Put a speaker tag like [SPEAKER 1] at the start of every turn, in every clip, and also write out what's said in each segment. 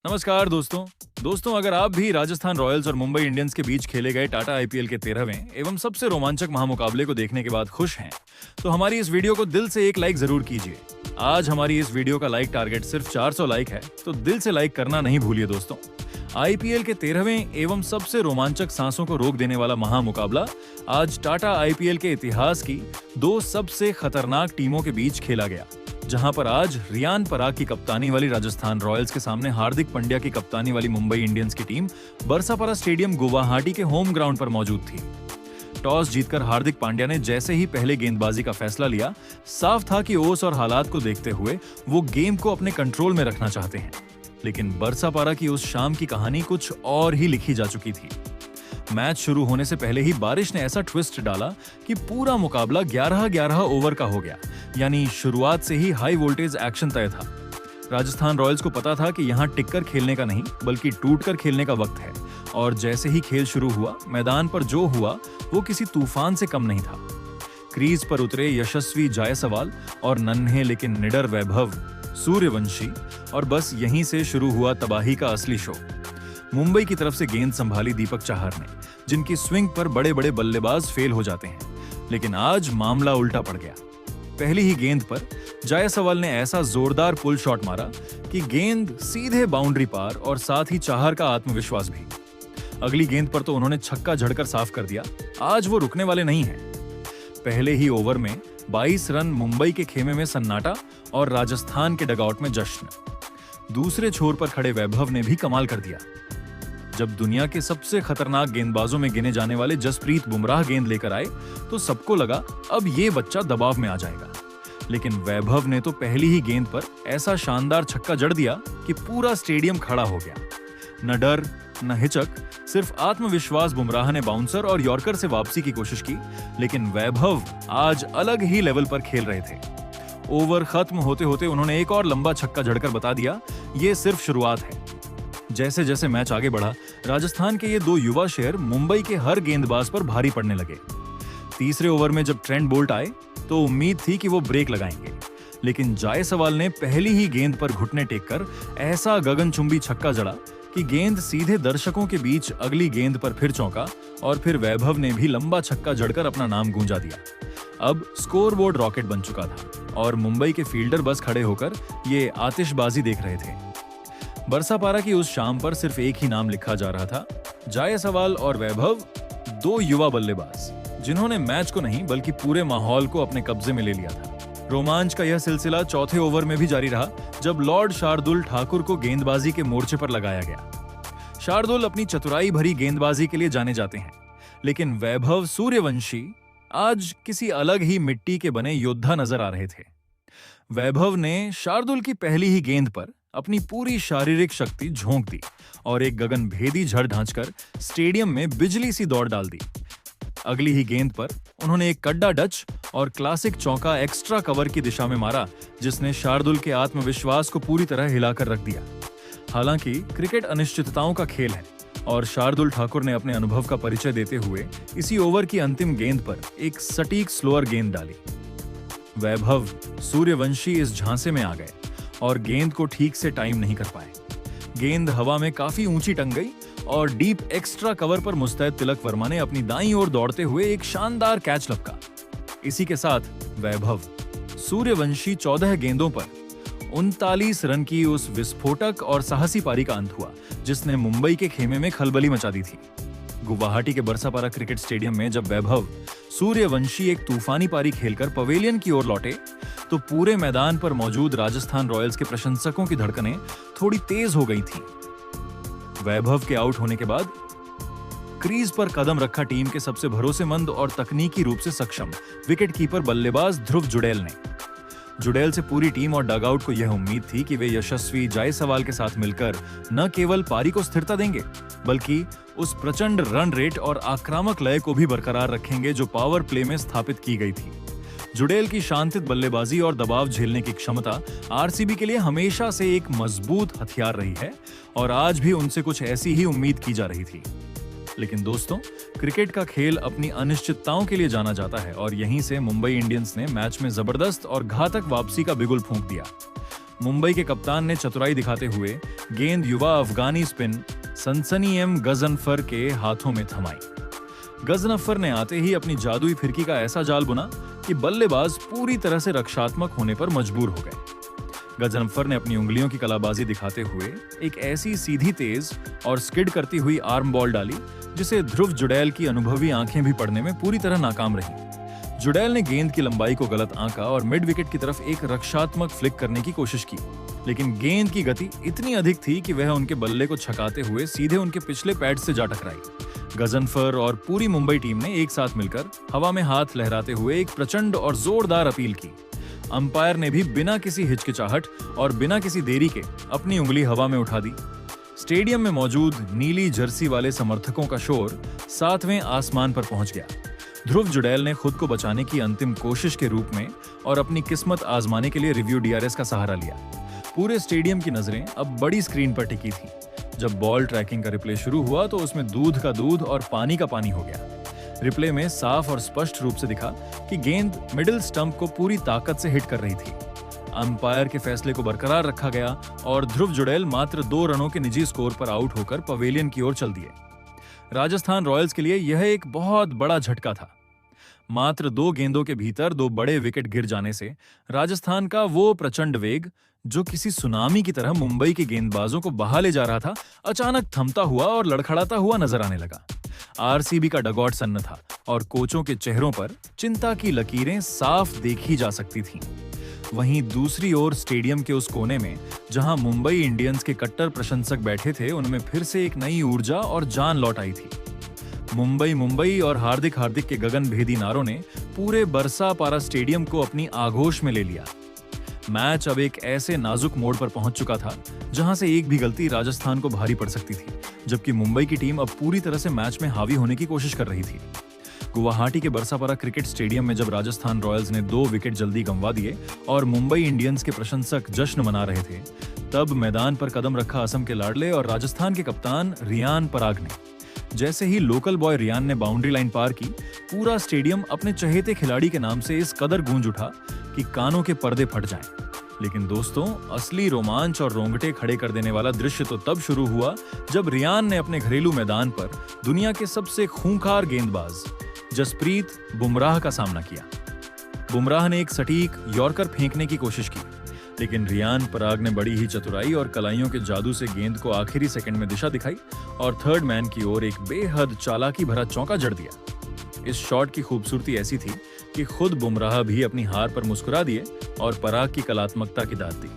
[SPEAKER 1] नमस्कार दोस्तों अगर आप भी राजस्थान रॉयल्स और मुंबई इंडियंस के बीच खेले गए टाटा आईपीएल के 13वें एवं सबसे रोमांचक महामुकाबले को देखने के बाद खुश हैं, तो हमारी इस वीडियो को दिल से एक लाइक जरूर कीजिए। आज हमारी इस वीडियो का लाइक टारगेट सिर्फ 400 लाइक है, तो दिल से लाइक करना नहीं भूलिए दोस्तों। आईपीएल के 13वें एवं सबसे रोमांचक सांसों को रोक देने वाला महामुकाबला आज टाटा आईपीएल के इतिहास की दो सबसे खतरनाक टीमों के बीच खेला गया, जहां पर आज रियान पराग की कप्तानी वाली राजस्थान रॉयल्स के सामने हार्दिक पांड्या की कप्तानी वाली मुंबई इंडियंस की टीम बरसापारा स्टेडियम गुवाहाटी के होम ग्राउंड पर मौजूद थी। टॉस जीतकर हार्दिक पांड्या ने जैसे ही पहले गेंदबाजी का फैसला लिया, साफ था कि ओस और हालात को देखते हुए वो गेम को अपने कंट्रोल में रखना चाहते हैं। लेकिन बरसापारा की उस शाम की कहानी कुछ और ही लिखी जा चुकी थी। मैच शुरू होने से पहले ही बारिश ने ऐसा ट्विस्ट डाला कि पूरा मुकाबला 11-11 ओवर का हो गया, यानी शुरुआत से ही हाई वोल्टेज एक्शन तय था। राजस्थान रॉयल्स को पता था कि यहाँ टिककर खेलने का नहीं बल्कि टूटकर खेलने का वक्त है, और जैसे ही खेल शुरू हुआ, मैदान पर जो हुआ वो किसी तूफान से कम नहीं था। क्रीज पर उतरे यशस्वी जायसवाल और नन्हे लेकिन निडर वैभव सूर्यवंशी, और बस यहीं से शुरू हुआ तबाही का असली शो। मुंबई की तरफ से गेंद संभाली दीपक चाहर ने, जिनकी स्विंग पर बड़े बड़े बल्लेबाज फेल हो जाते हैं। लेकिन आज मामला उल्टा पड़ गया। पहली ही गेंद पर जायसवाल ने ऐसा जोरदार पुल शॉट मारा कि गेंद सीधे बाउंड्री पार, और साथ ही चाहर का आत्मविश्वास भी। अगली गेंद पर तो उन्होंने छक्का झड़कर साफ कर दिया। आज वो रुकने वाले नहीं हैं। पहले ही ओवर में 22 रन मुंबई के खेमे में सन्नाटा और राजस्थान के डगआउट में जश्न। दूसरे छोर पर खड़े वैभव ने भी कमाल कर दिया। जब दुनिया के सबसे खतरनाक गेंदबाजों में गिने जाने वाले जसप्रीत बुमराह गेंद लेकर आए, तो सबको लगा अब ये बच्चा दबाव में आ जाएगा। लेकिन वैभव ने तो पहली ही गेंद पर ऐसा शानदार छक्का जड़ दिया कि पूरा स्टेडियम खड़ा हो गया। न डर न हिचक, सिर्फ आत्मविश्वास बुमराह ने बाउंसर और यॉर्कर से वापसी की कोशिश की। लेकिन वैभव आज अलग ही लेवल पर खेल रहे थे। ओवर खत्म होते होते उन्होंने एक और लंबा छक्का जड़कर बता दिया, ये सिर्फ शुरुआत है। जैसे जैसे मैच आगे बढ़ा, राजस्थान के ये दो युवा शेर मुंबई के हर गेंदबाज पर भारी पड़ने लगे। तीसरे ओवर में जब ट्रेंट बोल्ट आए, तो उम्मीद थी कि वो ब्रेक लगाएंगे। लेकिन जायसवाल ने पहली ही गेंद पर घुटने टेककर ऐसा गगनचुंबी छक्का जड़ा कि गेंद सीधे दर्शकों के बीच अगली गेंद पर फिर चौंका, और फिर वैभव ने भी लंबा छक्का जड़कर अपना नाम गूंजा दिया। अब स्कोरबोर्ड रॉकेट बन चुका था, और मुंबई के फील्डर बस खड़े होकर ये आतिशबाजी देख रहे थे। बरसापारा की उस शाम पर सिर्फ एक ही नाम लिखा जा रहा था, जायसवाल और वैभव, दो युवा बल्लेबाज जिन्होंने मैच को नहीं बल्कि पूरे माहौल को अपने कब्जे में ले लिया था। रोमांच का यह सिलसिला चौथे ओवर में भी जारी रहा, जब लॉर्ड शार्दुल ठाकुर को गेंदबाजी के मोर्चे पर लगाया गया। शार्दुल अपनी चतुराई भरी गेंदबाजी के लिए जाने जाते हैं, लेकिन वैभव सूर्यवंशी आज किसी अलग ही मिट्टी के बने योद्धा नजर आ रहे थे। वैभव ने शार्दुल की पहली ही गेंद पर अपनी पूरी शारीरिक शक्ति झोंक दी और एक गगनभेदी झड़ ढांचकर स्टेडियम में बिजली सी दौड़ डाल दी। अगली ही गेंद पर उन्होंने एक कड्डा डच और क्लासिक चौका एक्स्ट्रा कवर की दिशा में मारा, जिसने शार्दुल के आत्मविश्वास को पूरी तरह हिलाकर रख दिया। हालांकि क्रिकेट अनिश्चितताओं का खेल है, और शार्दुल ठाकुर ने अपने अनुभव का परिचय देते हुए इसी ओवर की अंतिम गेंद पर एक सटीक स्लोअर गेंद डाली। वैभव सूर्यवंशी इस झांसे में आ गए और गेंद को ठीक से टाइम नहीं कर पाए। गेंद हवा में काफी ऊंची टंग गई, और डीप एक्स्ट्रा कवर पर मुस्तैद तिलक वर्मा ने अपनी दाईं ओर दौड़ते हुए एक शानदार कैच लपका। इसी के साथ वैभव सूर्यवंशी 14 गेंदों पर 39 रन की उस विस्फोटक और साहसी पारी का अंत हुआ, जिसने मुंबई के खेमे में खलबली मचा दी थी। गुवाहाटी के बरसापारा क्रिकेट स्टेडियम में जब वैभव सूर्यवंशी एक तूफानी पारी खेलकर पवेलियन की ओर लौटे, तो पूरे मैदान पर मौजूद राजस्थान रॉयल्स के प्रशंसकों की धड़कनें थोड़ी तेज हो गई थीं। वैभव के आउट होने के बाद क्रीज पर कदम रखा टीम के सबसे भरोसेमंद और तकनीकी रूप से सक्षम विकेटकीपर बल्लेबाज ध्रुव जुड़ैल ने। जुड़ैल से पूरी टीम और डगआउट को यह उम्मीद थी कि वे यशस्वी जायसवाल के साथ मिलकर न केवल पारी को स्थिरता देंगे, बल्कि उस प्रचंड रन रेट और आक्रामक लय को भी बरकरार रखेंगे जो पावर प्ले में स्थापित की गई थी। जुड़ैल की शांतित बल्लेबाजी और दबाव झेलने की क्षमता आरसीबी के लिए हमेशा से एक मजबूत हथियार रही है, और आज भी उनसे कुछ ऐसी ही उम्मीद की जा रही थी। लेकिन दोस्तों, क्रिकेट का खेल अपनी अनिश्चितताओं के लिए जाना जाता है, और यहीं से मुंबई इंडियंस ने मैच में जबरदस्त और घातक वापसी का बिगुल फूंक दिया। मुंबई के कप्तान ने चतुराई दिखाते हुए गेंद युवा अफगानी स्पिन सनसनी एम गजनफर के हाथों में थमाई। गजनफर ने आते ही अपनी जादुई फिरकी का ऐसा जाल बुना कि बल्लेबाज पूरी तरह से रक्षात्मक होने पर मजबूर हो गए। गजनफर ने अपनी उंगलियों की कलाबाजी दिखाते हुए एक ऐसी सीधी तेज और स्किड करती हुई आर्म बॉल डाली जिसे ध्रुव जुडैल की अनुभवी आंखें भी पढ़ने में पूरी तरह नाकाम रहीं। जुडैल ने गेंद की लंबाई को गलत आंका और मिड विकेट की तरफ एक रक्षात्मक फ्लिक करने की कोशिश की, लेकिन गेंद की गति इतनी अधिक थी कि वह उनके बल्ले को छकाते हुए सीधे उनके पिछले पैड से जा टकराई। गजनफर और पूरी मुंबई टीम ने एक साथ मिलकर हवा में हाथ लहराते हुए एक प्रचंड और जोरदार अपील की। अंपायर ने भी बिना किसी हिचकिचाहट और बिना किसी देरी के अपनी उंगली हवा में उठा दी। स्टेडियम में मौजूद नीली जर्सी वाले समर्थकों का शोर 7वें आसमान पर पहुंच गया। ध्रुव जुडैल ने खुद को बचाने की अंतिम कोशिश के रूप में और अपनी किस्मत आजमाने के लिए रिव्यू डीआरएस का सहारा लिया। पूरे स्टेडियम की नजरें अब बड़ी स्क्रीन पर टिकी थी। जब बॉल ट्रैकिंग का रिप्ले शुरू हुआ तो उसमें दूध का दूध और पानी का पानी हो गया। रिप्ले में साफ और स्पष्ट रूप से दिखा कि गेंद मिडिल स्टंप को पूरी ताकत से हिट कर रही थी। अंपायर के फैसले को बरकरार रखा गया और ध्रुव जुडैल मात्र 2 रनों के निजी स्कोर पर आउट होकर पवेलियन की ओर चल दिए। राजस्थान रॉयल्स के लिए यह एक बहुत बड़ा झटका था। मात्र 2 गेंदों के भीतर 2 बड़े विकेट गिर जाने से राजस्थान का वो प्रचंड वेग जो किसी सुनामी की तरह मुंबई के गेंदबाजों को बहा ले जा रहा था, अचानक थमता हुआ और लड़खड़ाता हुआ नजर आने लगा। आरसीबी का डगआउट सन्न था और कोचों के चेहरों पर चिंता की लकीरें साफ देखी जा सकती थीं। वहीं दूसरी ओर स्टेडियम के उस कोने में जहां मुंबई इंडियंस के कट्टर प्रशंसक बैठे थे, उनमें फिर से एक नई ऊर्जा और जान लौट आई थी। मुंबई मुंबई और हार्दिक हार्दिक के गगनभेदी नारों ने पूरे बरसापारा स्टेडियम को अपनी आगोश में ले लिया। मैच अब एक ऐसे नाजुक मोड़ पर पहुंच चुका था जहां से एक भी गलती राजस्थान को भारी पड़ सकती थी, जबकि मुंबई की टीम अब पूरी तरह से मैच में हावी होने की कोशिश कर रही थी। गुवाहाटी के बरसापारा क्रिकेट स्टेडियम में जब राजस्थान रॉयल्स ने 2 विकेट जल्दी गंवा दिए और मुंबई इंडियंस के प्रशंसक जश्न मना रहे थे, तब मैदान पर कदम रखा असम के लाडले और राजस्थान के कप्तान रियान पराग ने। जैसे ही लोकल बॉय रियान ने बाउंड्री लाइन पार की, पूरा स्टेडियम अपने चहेते खिलाड़ी के नाम से इस कदर गूंज उठा कि कानों के पर्दे फट जाएं। लेकिन दोस्तों, असली रोमांच और रोंगटे खड़े कर देने वाला दृश्य तो तब शुरू हुआ जब रियान ने अपने घरेलू मैदान पर दुनिया के सबसे खूंखार गेंदबाज जसप्रीत बुमराह का सामना किया। बुमराह ने एक सटीक यॉर्कर फेंकने की कोशिश की, लेकिन रियान पराग ने बड़ी ही चतुराई और कलाइयों के जादू से गेंद को आखिरी सेकंड में दिशा दिखाई और थर्ड मैन की ओर एक बेहद चालाकी भरा चौका जड़ दिया। इस शॉट की खूबसूरती ऐसी थी कि खुद बुमराह भी अपनी हार पर मुस्कुरा दिए और पराग की कलात्मकता की दाद दी।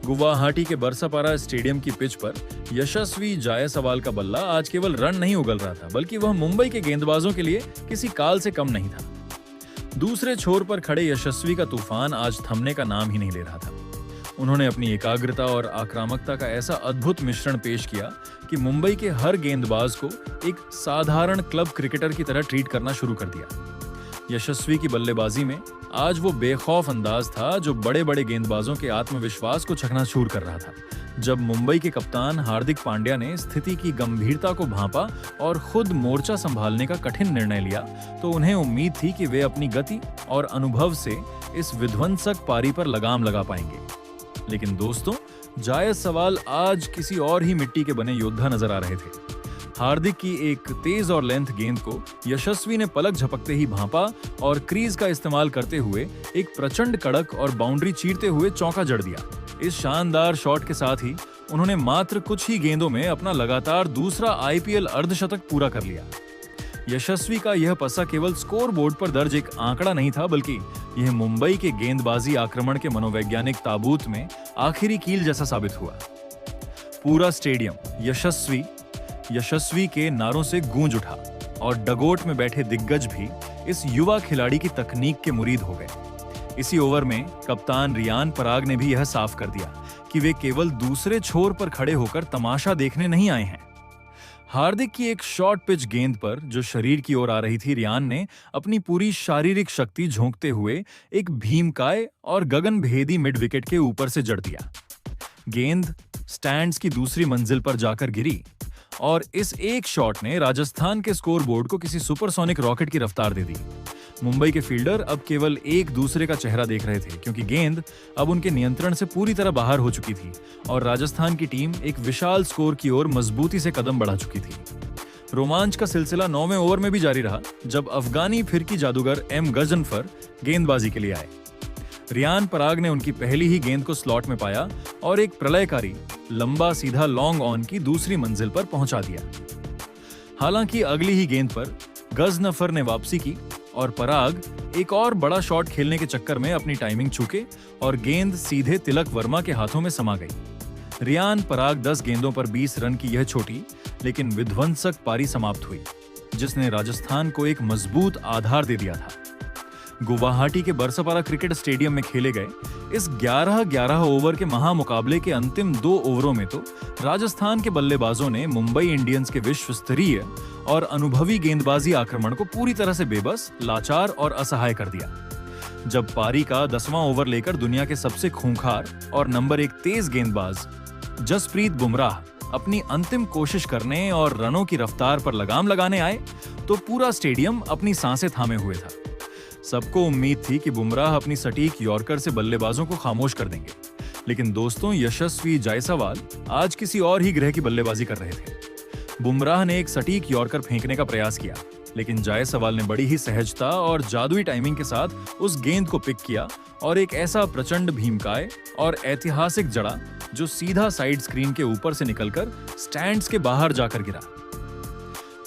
[SPEAKER 1] गुवाहाटी के बरसापारा स्टेडियम की पिच पर यशस्वी जायसवाल का बल्ला आज केवल रन नहीं उगल रहा था, बल्कि वह मुंबई के गेंदबाजों के लिए किसी काल से कम नहीं था। दूसरे छोर पर खड़े यशस्वी का तूफान आज थमने का नाम ही नहीं ले रहा था। उन्होंने अपनी एकाग्रता और आक्रामकता का ऐसा अद्भुत मिश्रण पेश किया कि मुंबई के हर गेंदबाज को एक साधारण क्लब क्रिकेटर की तरह ट्रीट करना शुरू कर दिया। यशस्वी की बल्लेबाजी में आज वो बेखौफ अंदाज था जो बड़े बड़े गेंदबाजों के आत्मविश्वास को चकनाचूर कर रहा था। जब मुंबई के कप्तान हार्दिक पांड्या ने स्थिति की गंभीरता को भांपा और खुद मोर्चा संभालने का कठिन निर्णय लिया, तो उन्हें उम्मीद थी कि वे अपनी गति और अनुभव से इस विध्वंसक पारी पर लगाम लगा पाएंगे। लेकिन दोस्तों, जायसवाल आज किसी और ही मिट्टी के बने योद्धा नजर आ रहे थे। हार्दिक की एक तेज और लेंथ गेंद को यशस्वी ने पलक झपकते ही भांपा और क्रीज का इस्तेमाल करते हुए एक प्रचंड कड़क और बाउंड्री चीरते हुए चौका जड़ दिया। इस शानदार शॉट के साथ ही उन्होंने मात्र कुछ ही गेंदों में अपना लगातार दूसरा आईपीएल अर्धशतक पूरा कर लिया। यशस्वी का यह पसा केवल स्कोर बोर्ड पर दर्ज एक आंकड़ा नहीं था, बल्कि यह मुंबई के गेंदबाजी आक्रमण के मनोवैज्ञानिक ताबूत में आखिरी कील जैसा साबित हुआ। पूरा स्टेडियम यशस्वी के नारों से गूंज उठा और डगोट में बैठे दिग्गज भी इस युवा खिलाड़ी की तकनीक के मुरीद हो गए। इसी ओवर में कप्तान रियान पराग ने भी यह साफ कर दिया कि वे केवल दूसरे छोर पर खड़े होकर तमाशा देखने नहीं आए हैं। हार्दिक की एक शॉर्ट पिच गेंद पर जो शरीर की ओर आ रही थी, रियान ने अपनी पूरी शारीरिक शक्ति झोंकते हुए एक भीमकाय और गगनभेदी मिड विकेट के ऊपर से जड़ दिया। गेंद स्टैंड्स की दूसरी मंजिल पर जाकर गिरी और इस एक शॉट ने राजस्थान के स्कोर बोर्ड को किसी सुपरसोनिक रॉकेट की रफ्तार दे दी। मुंबई के फील्डर अब केवल एक दूसरे का चेहरा देख रहे थे, क्योंकि गेंद अब उनके नियंत्रण से पूरी तरह बाहर हो चुकी थी और राजस्थान की टीम एक विशाल स्कोर की ओर मजबूती से कदम बढ़ा चुकी थी। रोमांच का सिलसिला 9वें ओवर में भी जारी रहा, जब अफगानी फिरकी जादूगर एम गजनफर गेंदबाजी के लिए आए। रियान पराग ने उनकी पहली ही गेंद को स्लॉट में पाया और एक प्रलयकारी लंबा सीधा लॉन्ग ऑन की दूसरी मंजिल पर पहुंचा दिया। हालांकि अगली ही गेंद पर गजनफर ने वापसी की और पराग एक और बड़ा शॉट खेलने के चक्कर में अपनी टाइमिंग चूके और गेंद सीधे तिलक वर्मा के हाथों में समा गई। रियान पराग 10 गेंदों पर 20 रन की यह छोटी लेकिन विध्वंसक पारी समाप्त हुई, जिसने राजस्थान को एक मजबूत आधार दे दिया था। गुवाहाटी के बरसपारा क्रिकेट स्टेडियम में खेले गए इस 11-11 ओवर के महामुकाबले के अंतिम 2 ओवरों में तो राजस्थान के बल्लेबाजों ने मुंबई इंडियंस के विश्व स्तरीय और अनुभवी गेंदबाजी आक्रमण को पूरी तरह से बेबस, लाचार और असहाय कर दिया। जब पारी का 10वां ओवर लेकर दुनिया के सबसे खूंखार और नंबर 1 तेज गेंदबाज जसप्रीत बुमराह अपनी अंतिम कोशिश करने और रनों की रफ्तार पर लगाम लगाने आए, तो पूरा स्टेडियम अपनी सांसें थामे हुए था। सबको उम्मीद थी कि बुमराह अपनी सटीक यॉर्कर से बल्लेबाजों को खामोश कर देंगे, लेकिन दोस्तों यशस्वी जायसवाल आज किसी और ही ग्रह की बल्लेबाजी कर रहे थे। बुमराह ने एक सटीक यॉर्कर फेंकने का प्रयास किया, लेकिन जायसवाल ने बड़ी ही सहजता और जादुई टाइमिंग के साथ उस गेंद को पिक किया और एक ऐसा प्रचंड भीमकाय और ऐतिहासिक जड़ा जो सीधा साइड स्क्रीन के ऊपर से निकलकर स्टैंड्स के बाहर जाकर गिरा।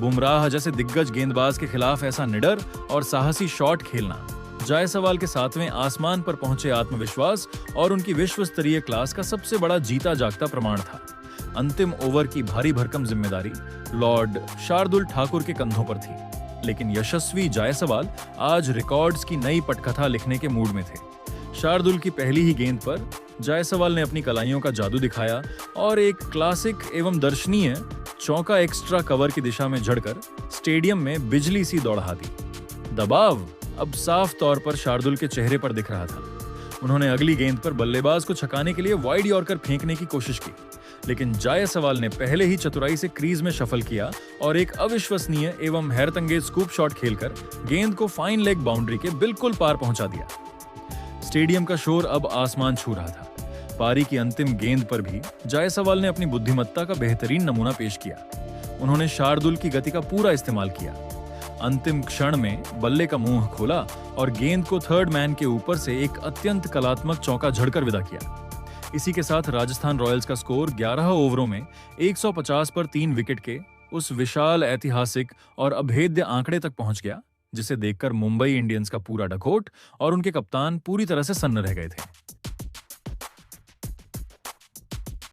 [SPEAKER 1] बुमराह जैसे दिग्गज गेंदबाज के खिलाफ ऐसा निडर और साहसी शॉट खेलना जायसवाल के 7वें आसमान पर पहुंचे आत्मविश्वास और उनकी विश्व स्तरीय क्लास का सबसे बड़ा जीता जागता प्रमाण था। अंतिम ओवर की भारी भरकम जिम्मेदारी लॉर्ड शार्दुल ठाकुर के कंधों पर थी, लेकिन यशस्वी जायसवाल आज रिकॉर्ड्स की नई पटकथा लिखने के मूड में थे। शार्दुल की पहली ही गेंद पर जायसवाल ने अपनी कलाइयों का जादू दिखाया और एक क्लासिक एवं दर्शनीय चौका एक्स्ट्रा कवर की दिशा में झड़कर स्टेडियम में बिजली सी दौड़ा दी। दबाव अब साफ तौर पर शार्दुल के चेहरे पर दिख रहा था। उन्होंने अगली गेंद पर बल्लेबाज को छकाने के लिए वाइड यॉर्कर फेंकने की कोशिश की, लेकिन जायसवाल ने पहले ही चतुराई से क्रीज में शफल किया और एक अविश्वसनीय एवं हैरतअंगेज स्कूप शॉट खेलकर गेंद को फाइन लेग बाउंड्री के बिल्कुल पार पहुंचा दिया। स्टेडियम का शोर अब आसमान छू रहा था। पारी की अंतिम गेंद पर भी जायसवाल ने अपनी बुद्धिमत्ता का बेहतरीन नमूना पेश किया। उन्होंने शार्दुल की गति का पूरा इस्तेमाल किया, अंतिम क्षण में बल्ले का मुंह खोला और गेंद को थर्ड मैन के ऊपर से एक अत्यंत कलात्मक चौका झड़कर विदा किया। इसी के साथ राजस्थान रॉयल्स का स्कोर 11 ओवरों में 150 पर 3 विकेट के उस विशाल ऐतिहासिक और अभेद्य आंकड़े तक पहुंच गया, जिसे देखकर मुंबई इंडियंस का पूरा डकोट और उनके कप्तान पूरी तरह से सन्न रह गए थे।